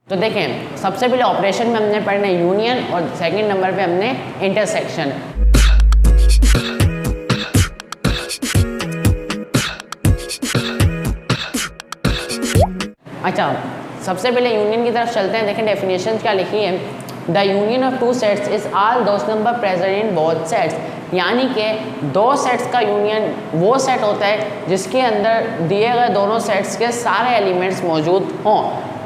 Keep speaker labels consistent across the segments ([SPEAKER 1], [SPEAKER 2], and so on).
[SPEAKER 1] तो देखें, सबसे पहले ऑपरेशन में हमने पढ़ना है यूनियन और सेकंड नंबर पे हमने इंटरसेक्शन। अच्छा, सबसे पहले यूनियन की तरफ चलते हैं। देखें डेफिनेशन क्या लिखी है, the union of two sets is all those number present in both sets. यानी कि दो सेट्स का यूनियन वो सेट होता है जिसके अंदर दिए गए दोनों सेट्स के सारे एलिमेंट्स मौजूद हों।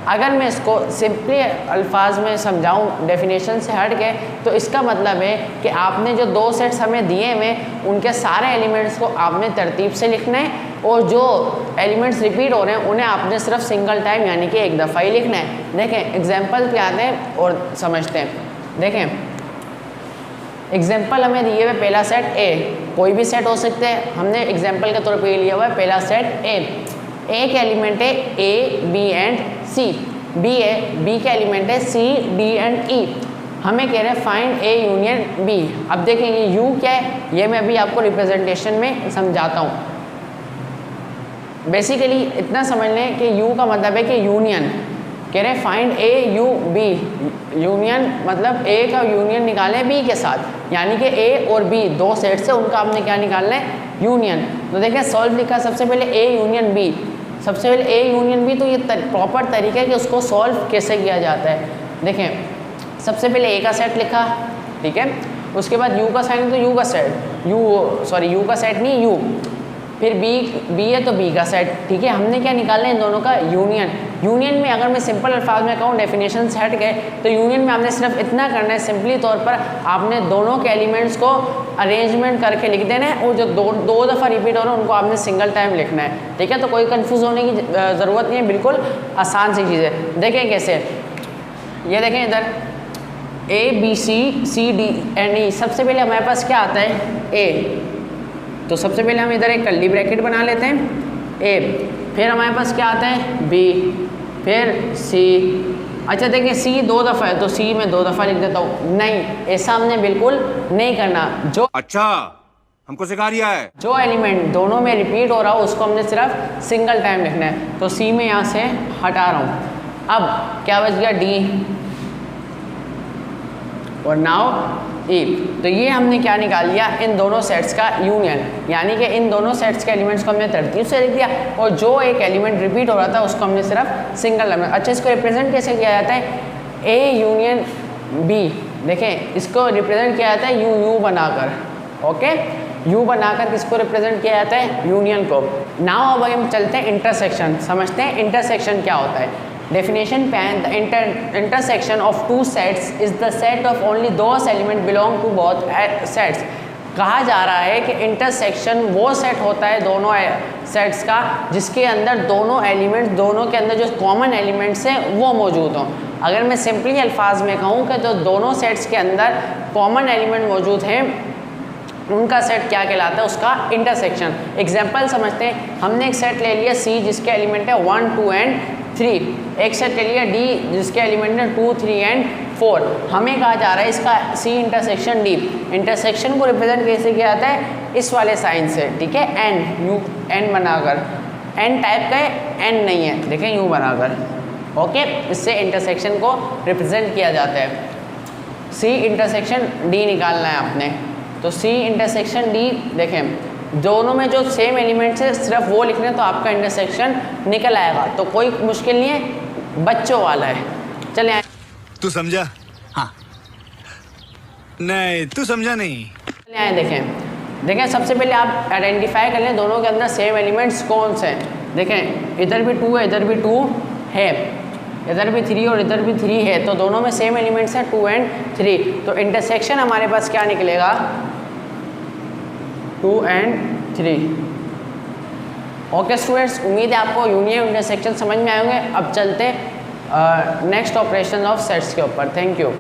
[SPEAKER 1] अगर मैं इसको सिंपली अल्फाज में समझाऊं डेफिनेशन से हट के, तो इसका मतलब है कि आपने जो दो सेट्स हमें दिए हुए उनके सारे एलिमेंट्स को आपने तरतीब से लिखना है और जो एलिमेंट्स रिपीट हो रहे हैं उन्हें आपने सिर्फ सिंगल टाइम यानी कि एक दफ़ा ही लिखना है। देखें एग्जांपल पे आते हैं और समझते हैं। देखें एग्जांपल हमें दिए हुए पहला सेट ए, कोई भी सेट हो सकते हैं, हमने एग्जांपल के तौर पे लिया हुआ है पहला सेट ए का एलिमेंट है A B and C, B है, बी का एलिमेंट है सी डी एंड ई। हमें कह रहे हैं फाइंड ए यूनियन बी। अब देखेंगे यू क्या है, ये मैं अभी आपको रिप्रेजेंटेशन में समझाता हूँ। बेसिकली इतना समझ लें कि यू का मतलब है कि यूनियन, कह रहे हैं find A U B, union मतलब ए का यूनियन निकालें बी के साथ, यानी कि ए और बी दो सेट से उनका आपने क्या निकालना है, यूनियन। तो देखें सॉल्व लिखा सबसे पहले ए यूनियन बी, सबसे पहले ए यूनियन बी, तो ये प्रॉपर तरीका है कि उसको सॉल्व कैसे किया जाता है। देखें सबसे पहले ए का सेट लिखा, ठीक है, उसके बाद यू का साइन तो यू का सेट, यू का सेट नहीं यू, फिर बी है तो बी का सेट, ठीक है। हमने क्या निकालना है इन दोनों का यूनियन। यूनियन में अगर मैं सिंपल अल्फाज में कहूँ डेफिनेशन से हट गए तो यूनियन में आपने सिर्फ इतना करना है, सिंपली तौर पर आपने दोनों के एलिमेंट्स को अरेंजमेंट करके लिख देना है और जो दो दफ़ा रिपीट हो रहा है उनको आपने सिंगल टाइम लिखना है, ठीक है। तो कोई कन्फ्यूज़ होने की ज़रूरत नहीं है, बिल्कुल आसान सी चीज़ है। देखें कैसे, ये देखें इधर A B C D and E. सबसे पहले हमारे पास क्या आता है ए, तो सबसे पहले हम इधर एक कर्ली ब्रैकेट बना लेते हैं ए, फिर हमारे पास क्या आता है बी, फिर सी। अच्छा देखिए सी दो दफ़ा है तो सी में दो दफ़ा लिख देता हूँ, नहीं ऐसा हमने बिल्कुल नहीं करना। जो
[SPEAKER 2] अच्छा हमको सिखा रिया है,
[SPEAKER 1] जो एलिमेंट दोनों में रिपीट हो रहा हो उसको हमने सिर्फ सिंगल टाइम लिखना है। तो सी में यहाँ से हटा रहा हूँ। अब क्या बच गया डी और नाउ ई। तो ये हमने क्या निकाल लिया, इन दोनों सेट्स का यूनियन, यानी कि इन दोनों सेट्स के एलिमेंट्स को हमने तरतीब से लिख दिया और जो एक एलिमेंट रिपीट हो रहा था उसको हमने सिर्फ सिंगल नंबर। अच्छा इसको रिप्रेजेंट कैसे किया जाता है, ए यूनियन बी। देखें इसको रिप्रेजेंट किया जाता है यू बनाकर, ओके, यू बनाकर किसको रिप्रेजेंट किया जाता है, यूनियन को। नाउ अब हम चलते हैं इंटरसेक्शन, समझते हैं इंटरसेक्शन क्या होता है। Definition पे the intersection of two sets is the set of only those elements belong to both sets। कहा जा रहा है कि इंटरसेक्शन वो सेट होता है दोनों सेट्स का जिसके अंदर दोनों एलिमेंट्स, दोनों के अंदर जो कॉमन एलिमेंट्स हैं वो मौजूद हों। अगर मैं सिंपली अल्फाज में कहूँ कि जो दोनों सेट्स के अंदर कॉमन एलिमेंट मौजूद हैं उनका सेट क्या कहलाता है, उसका इंटरसेक्शन। एग्जाम्पल समझते हैं, हमने एक सेट ले लिया सी जिसके एलिमेंट है 1 2 एंड 3, एक सेट ले लिया डी जिसके एलिमेंट है 2 3 एंड 4। हमें कहा जा रहा है इसका सी इंटरसेक्शन डी। इंटरसेक्शन को रिप्रेजेंट कैसे किया जाता है, इस वाले साइन से, ठीक है, एन, यू एन बनाकर, एन टाइप का है, एन नहीं है, देखें यू बनाकर, ओके, इससे इंटरसेक्शन को रिप्रेजेंट किया जाता है। सी इंटरसेक्शन डी निकालना है आपने, तो सी इंटरसेक्शन डी, देखें दोनों में जो सेम एलिमेंट्स है सिर्फ वो लिखने तो आपका इंटरसेक्शन निकल आएगा। तो कोई मुश्किल नहीं है, बच्चों वाला है। चले आए,
[SPEAKER 2] तू समझा? हाँ नहीं तू समझा नहीं।
[SPEAKER 1] चले आए, देखें सबसे पहले आप आइडेंटिफाई कर लें दोनों के अंदर सेम एलिमेंट्स कौन से हैं। देखें इधर भी 2 है, इधर भी 2 है, इधर भी 3 और इधर भी 3 है, तो दोनों में सेम एलिमेंट्स हैं 2 एंड 3। तो इंटरसेक्शन हमारे पास क्या निकलेगा, 2 एंड 3। ओके स्टूडेंट्स, उम्मीद है आपको यूनियन इंटरसेक्शन समझ में आए होंगे। अब चलते हैं नेक्स्ट ऑपरेशन ऑफ सेट्स के ऊपर। Thank you.